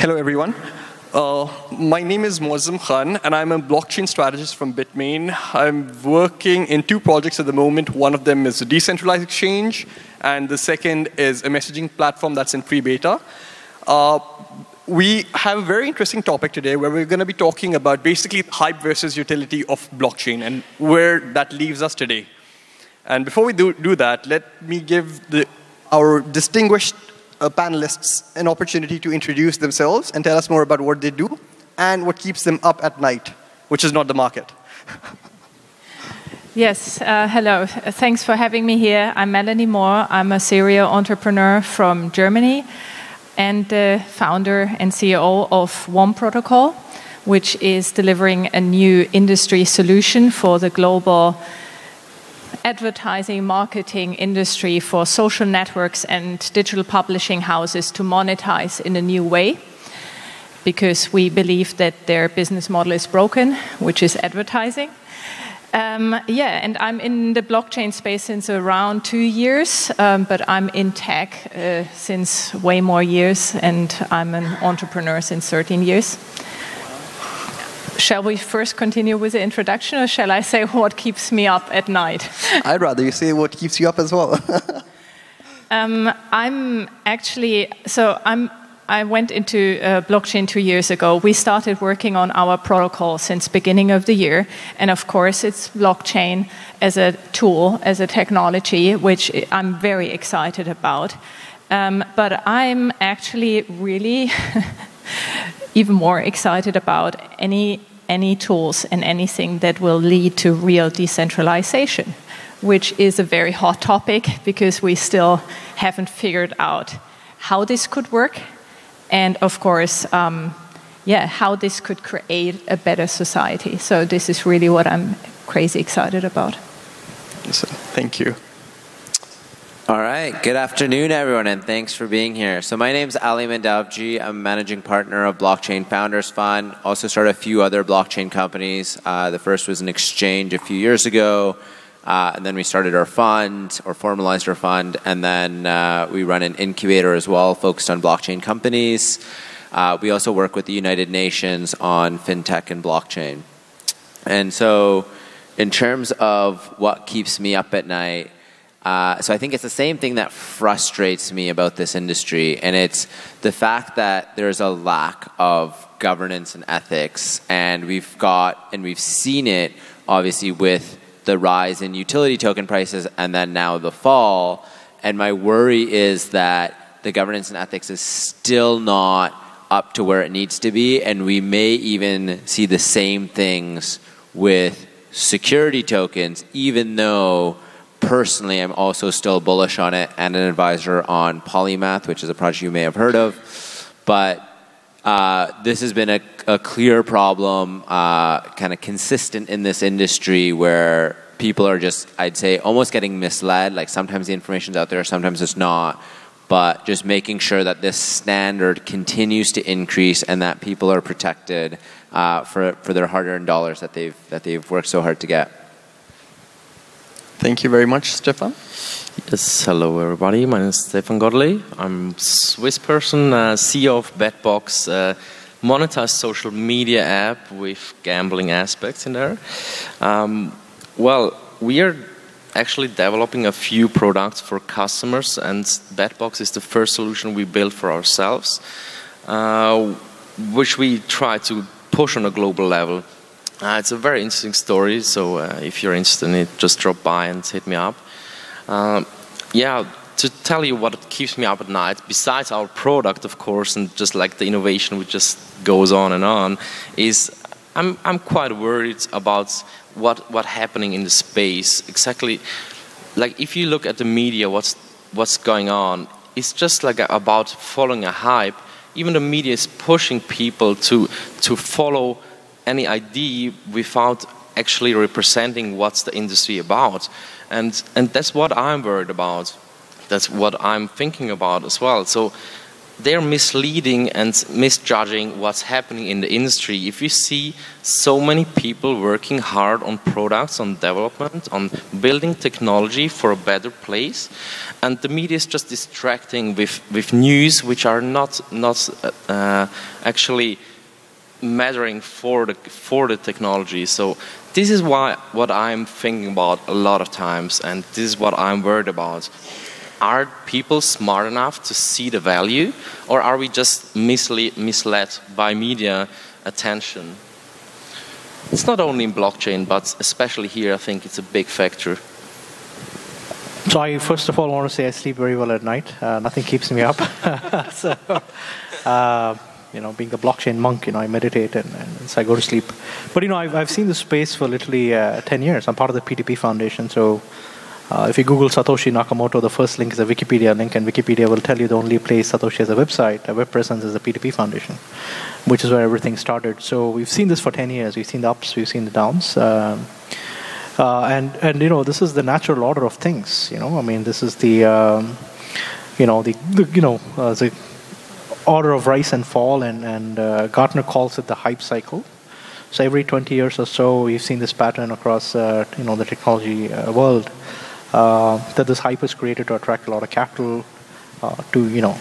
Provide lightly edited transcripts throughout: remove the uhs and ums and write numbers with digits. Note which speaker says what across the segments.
Speaker 1: Hello, everyone. My name is Moazzam Khan, and I'm a blockchain strategist from Bitmain. I'm working in two projects at the moment. One of them is a decentralized exchange, and the second is a messaging platform that's in pre-beta. We have a very interesting topic today where we're going to be talking about basically hype versus utility of blockchain and where that leaves us today. And before we do that, let me give our distinguished panelists an opportunity to introduce themselves and tell us more about what they do and what keeps them up at night, which is not the market.
Speaker 2: Yes, hello. Thanks for having me here. I'm Melanie Mohr. I'm a serial entrepreneur from Germany and the founder and CEO of One Protocol, which is delivering a new industry solution for the global advertising, marketing industry for social networks and digital publishing houses to monetize in a new way, because we believe that their business model is broken, which is advertising. And I'm in the blockchain space since around 2 years, but I'm in tech since way more years, and I'm an entrepreneur since 13 years. Shall we first continue with the introduction, or shall I say what keeps me up at night?
Speaker 1: I'd rather you say what keeps you up as well.
Speaker 2: I went into blockchain 2 years ago. We started working on our protocol since beginning of the year, and of course it's blockchain as a tool, as a technology, which I'm very excited about. But I'm actually really even more excited about any tools and anything that will lead to real decentralization, which is a very hot topic because we still haven't figured out how this could work, and of course, how this could create a better society. So this is really what I'm crazy excited about.
Speaker 1: Thank you.
Speaker 3: All right, good afternoon, everyone, and thanks for being here. So my name's Aly Madhavji. I'm managing partner of Blockchain Founders Fund. Also started a few other blockchain companies. The first was an exchange a few years ago, and then we started our fund, or formalized our fund, and then we run an incubator as well, focused on blockchain companies. We also work with the United Nations on fintech and blockchain. And so in terms of what keeps me up at night, so I think it's the same thing that frustrates me about this industry, and it's the fact that there's a lack of governance and ethics, and we've seen it obviously with the rise in utility token prices and then now the fall, and my worry is that the governance and ethics is still not up to where it needs to be, and we may even see the same things with security tokens, even though personally, I'm also still bullish on it and an advisor on Polymath, which is a project you may have heard of. But this has been a clear problem, kind of consistent in this industry, where people are just, I'd say, almost getting misled. Like sometimes the information's out there, sometimes it's not. But just making sure that this standard continues to increase and that people are protected for their hard-earned dollars that they've worked so hard to get.
Speaker 1: Thank you very much, Stefan.
Speaker 4: Yes, hello everybody. My name is Stefan Godly. I'm a Swiss person, CEO of Betbox, a monetized social media app with gambling aspects in there. Well, we are actually developing a few products for customers, and Betbox is the first solution we built for ourselves, which we try to push on a global level. It's a very interesting story, so if you're interested in it, just drop by and hit me up. To tell you what keeps me up at night, besides our product, of course, and just like the innovation which just goes on, is I'm quite worried about what's happening in the space. Exactly, like if you look at the media, what's going on, it's just like about following a hype. Even the media is pushing people to follow any idea without actually representing what's the industry about, and that's what I'm worried about. That's what I'm thinking about as well. So they're misleading and misjudging what's happening in the industry. If you see so many people working hard on products, on development, on building technology for a better place, and the media is just distracting with news which are not actually mattering for the technology. So this is what I'm thinking about a lot of times, and this is what I'm worried about. Are people smart enough to see the value, or are we just misled by media attention? It's not only in blockchain, but especially here, I think it's a big factor.
Speaker 5: So I first of all want to say I sleep very well at night. Nothing keeps me up. So, being a blockchain monk, I meditate and so I go to sleep. But I've seen this space for literally 10 years. I'm part of the PTP Foundation, so. If you Google Satoshi Nakamoto, the first link is a Wikipedia link, and Wikipedia will tell you the only place Satoshi has a website, a web presence, is the P2P Foundation, which is where everything started. So we've seen this for 10 years. We've seen the ups, we've seen the downs. And this is the natural order of things. This is the order of rise and fall, and Gartner calls it the hype cycle. So every 20 years or so, we've seen this pattern across the technology world. That this hype is created to attract a lot of capital, to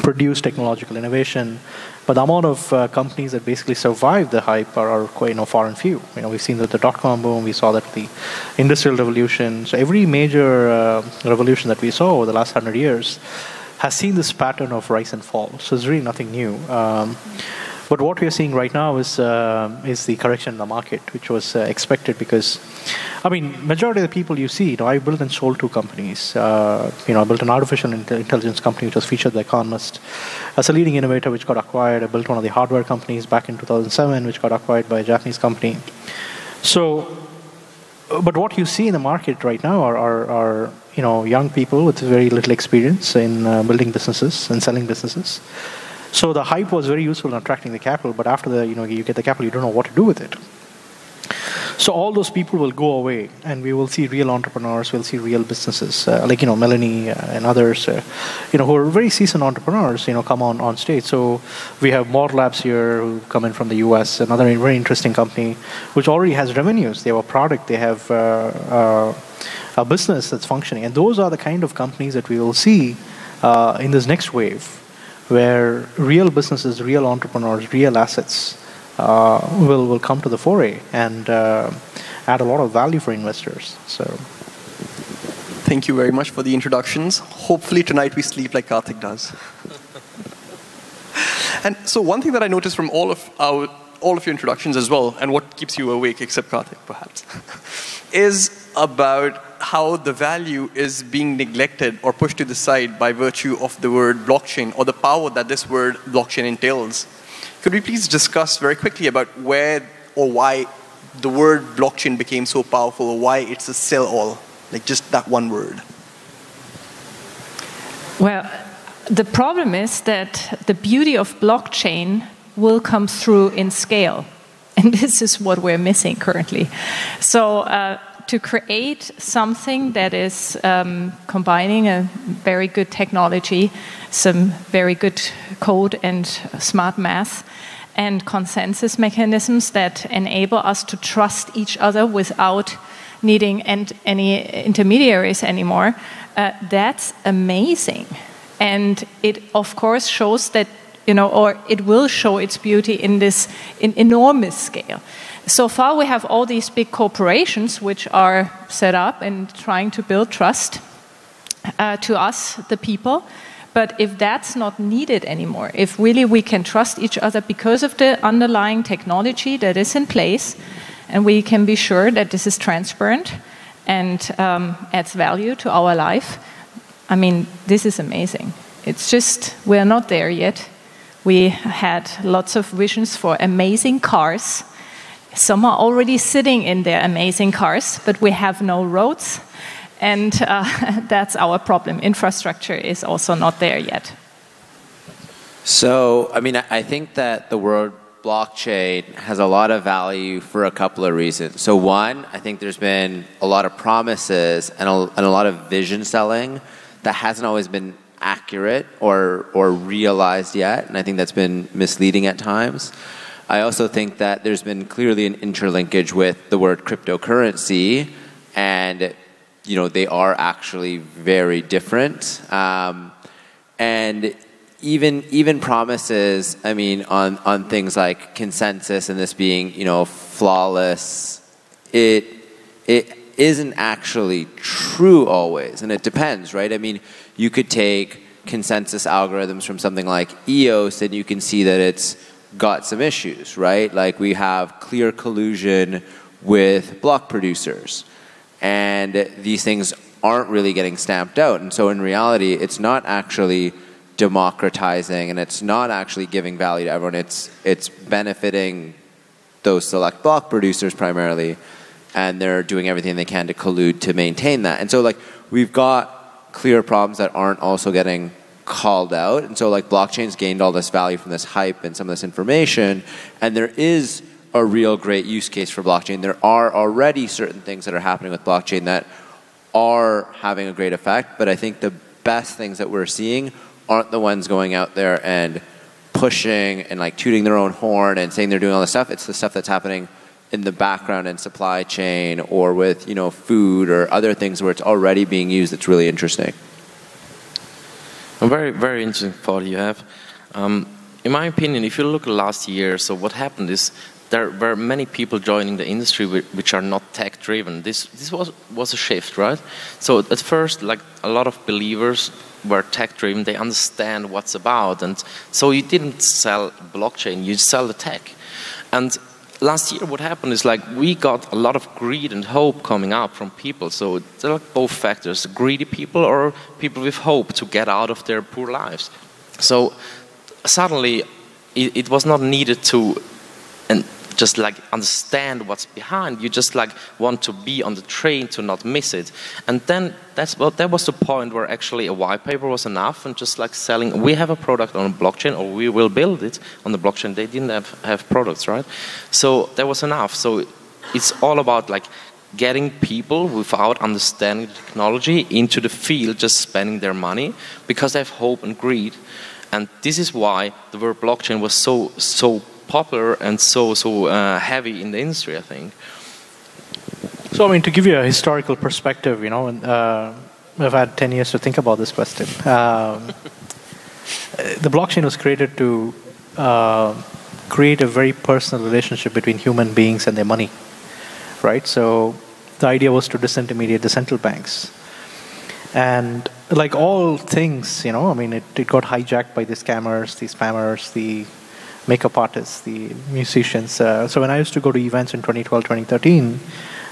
Speaker 5: produce technological innovation, but the amount of companies that basically survive the hype are quite far and few. We've seen that the dot-com boom, we saw that the industrial revolution. So every major revolution that we saw over the last 100 years has seen this pattern of rise and fall. So it's really nothing new. But what we are seeing right now is the correction in the market, which was expected because, majority of the people you see, I built and sold 2 companies. I built an artificial intelligence company which was featured by Economist as a leading innovator which got acquired. I built one of the hardware companies back in 2007 which got acquired by a Japanese company. So, but what you see in the market right now are young people with very little experience in building businesses and selling businesses. So the hype was very useful in attracting the capital, but after you get the capital, you don't know what to do with it. So all those people will go away, and we will see real entrepreneurs, we'll see real businesses, like Melanie and others, who are very seasoned entrepreneurs, come on stage. So we have Mohr Labs here, who come in from the US, another very interesting company, which already has revenues. They have a product, they have a business that's functioning, and those are the kind of companies that we will see in this next wave, where real businesses, real entrepreneurs, real assets will come to the foray and add a lot of value for investors. So,
Speaker 1: thank you very much for the introductions. Hopefully tonight we sleep like Karthik does. And so one thing that I noticed from all of your introductions as well, and what keeps you awake, except Karthik perhaps, is about how the value is being neglected or pushed to the side by virtue of the word blockchain or the power that this word blockchain entails. Could we please discuss very quickly about where or why the word blockchain became so powerful, or why it's a sell-all, like just that one word?
Speaker 2: Well, the problem is that the beauty of blockchain will come through in scale. And this is what we're missing currently. So to create something that is combining a very good technology, some very good code and smart math, and consensus mechanisms that enable us to trust each other without needing any intermediaries anymore, that's amazing. And it, of course, shows that, or it will show its beauty in this enormous scale. So far, we have all these big corporations which are set up and trying to build trust to us, the people. But if that's not needed anymore, if really we can trust each other because of the underlying technology that is in place, and we can be sure that this is transparent and adds value to our life, this is amazing. It's just, we're not there yet. We had lots of visions for amazing cars. Some are already sitting in their amazing cars, but we have no roads. And that's our problem. Infrastructure is also not there yet.
Speaker 3: So, I think that the word blockchain has a lot of value for a couple of reasons. So one, I think there's been a lot of promises and a lot of vision selling that hasn't always been accurate or realized yet, and I think that's been misleading at times. I also think that there's been clearly an interlinkage with the word cryptocurrency, and they are actually very different. And even promises, I mean, on things like consensus and this being, flawless, it isn't actually true always, and it depends, right? I mean, you could take consensus algorithms from something like EOS, and you can see that it's got some issues, right? Like we have clear collusion with block producers, and these things aren't really getting stamped out. And so in reality, it's not actually democratizing, and it's not actually giving value to everyone. It's benefiting those select block producers primarily, and they're doing everything they can to collude to maintain that. And so like we've got clear problems that aren't also getting called out. And so like blockchain's gained all this value from this hype and some of this information, and there is a real great use case for blockchain. There are already certain things that are happening with blockchain that are having a great effect, but I think the best things that we're seeing aren't the ones going out there and pushing and like tooting their own horn and saying they're doing all this stuff. It's the stuff that's happening in the background in supply chain or with food or other things where it's already being used. It's really interesting.
Speaker 4: A very, very interesting thought you have. In my opinion, if you look at last year, so what happened is there were many people joining the industry which are not tech driven. This was a shift, right? So at first, like a lot of believers were tech driven. They understand what's about, and so you didn't sell blockchain, you sell the tech. And last year, what happened is like we got a lot of greed and hope coming up from people. So there are like both factors: greedy people or people with hope to get out of their poor lives. So suddenly, it was not needed to just like understand what's behind. You just like want to be on the train to not miss it. And then that was the point where actually a white paper was enough, and just like selling, we have a product on blockchain, or we will build it on the blockchain. They didn't have products, right? So that was enough. So it's all about like getting people without understanding the technology into the field, just spending their money because they have hope and greed. And this is why the word blockchain was so popular and so heavy in the industry, I think.
Speaker 5: So, I mean, to give you a historical perspective, I've had 10 years to think about this question. The blockchain was created to create a very personal relationship between human beings and their money, right? So the idea was to disintermediate the central banks. And like all things, it got hijacked by the scammers, the spammers, the makeup artists, the musicians. So when I used to go to events in 2012, 2013,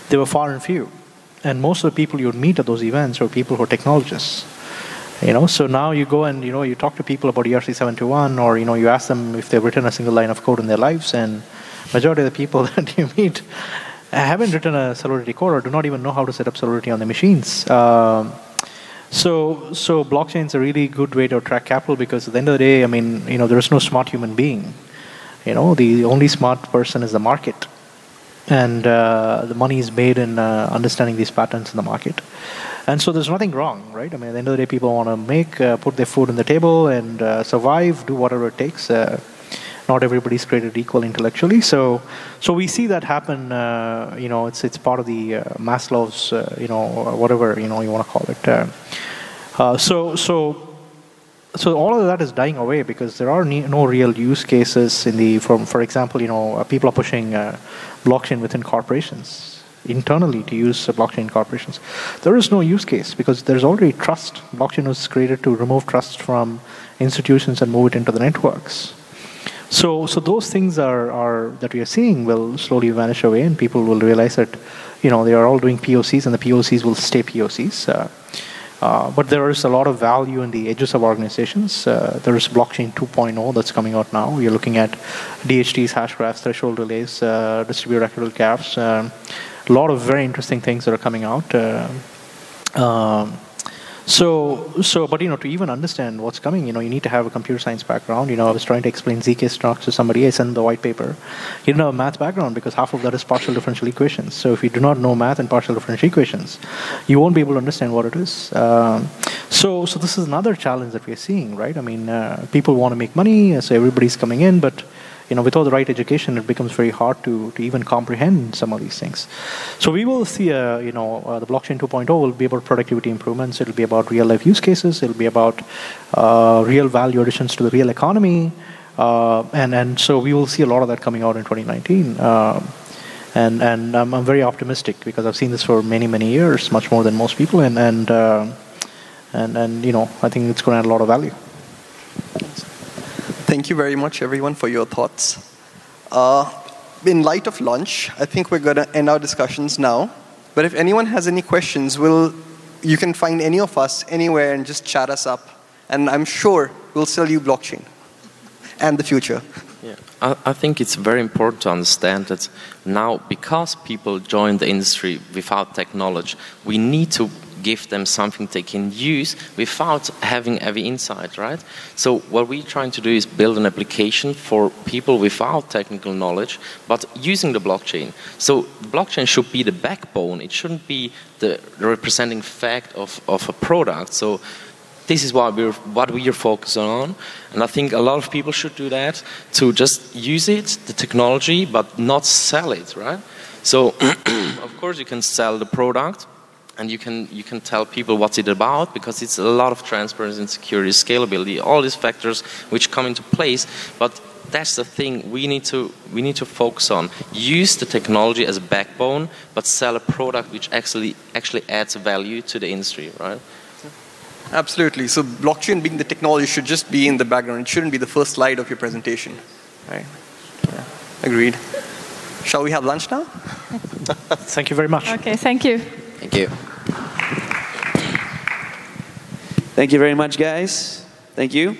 Speaker 5: they were far and few. And most of the people you would meet at those events were people who are technologists. So now you go and, you talk to people about ERC-721, or, you ask them if they've written a single line of code in their lives, and majority of the people that you meet haven't written a Solidity code or do not even know how to set up Solidity on their machines. So blockchain is a really good way to attract capital, because at the end of the day, there is no smart human being. The only smart person is the market. And the money is made in understanding these patterns in the market. And so there's nothing wrong, right? At the end of the day, people want to put their food on the table and survive, do whatever it takes. Not everybody's created equal intellectually. So we see that happen, it's part of the Maslow's, whatever, you want to call it. So all of that is dying away because there are no real use cases for example, people are pushing blockchain within corporations, internally to use blockchain corporations. There is no use case because there's already trust. Blockchain was created to remove trust from institutions and move it into the networks. So those things are that we are seeing will slowly vanish away, and people will realize that, they are all doing POCs, and the POCs will stay POCs. But there is a lot of value in the edges of organizations. There is blockchain 2.0 that's coming out now. You're looking at DHTs, hash graphs, threshold relays, distributed equitable gaps. A lot of very interesting things that are coming out. But to even understand what's coming, you need to have a computer science background. I was trying to explain ZK stocks to somebody. I sent the white paper. You don't have a math background because half of that is partial differential equations. So if you do not know math and partial differential equations, you won't be able to understand what it is. So this is another challenge that we're seeing, right? I mean, people want to make money, so everybody's coming in, but without the right education, it becomes very hard to even comprehend some of these things. So we will see, the blockchain 2.0 will be about productivity improvements. It'll be about real-life use cases. It'll be about real value additions to the real economy. And so we will see a lot of that coming out in 2019. And I'm very optimistic because I've seen this for many, many years, much more than most people. And I think it's going to add a lot of value.
Speaker 1: Thank you very much, everyone, for your thoughts. In light of lunch, I think we're going to end our discussions now. But if anyone has any questions, you can find any of us anywhere and just chat us up. And I'm sure we'll sell you blockchain and the future.
Speaker 4: Yeah, I think it's very important to understand that now, because people join the industry without technology, we need to give them something they can use without having every insight, right? So what we're trying to do is build an application for people without technical knowledge, but using the blockchain. So the blockchain should be the backbone. It shouldn't be the representing fact of a product. So this is what we're focusing on. And I think a lot of people should do that, to just use it, the technology, but not sell it, right? So of course you can sell the product, and you can tell people what's it about, because it's a lot of transparency and security, scalability, all these factors which come into place. But that's the thing we need to focus on. Use the technology as a backbone, but sell a product which actually adds value to the industry, right?
Speaker 1: Absolutely. So blockchain being the technology should just be in the background. It shouldn't be the first slide of your presentation. Right? Yeah. Agreed. Shall we have lunch now?
Speaker 5: Thank you very much.
Speaker 2: Okay, thank you.
Speaker 3: Thank you.
Speaker 6: Thank you very much, guys. Thank you.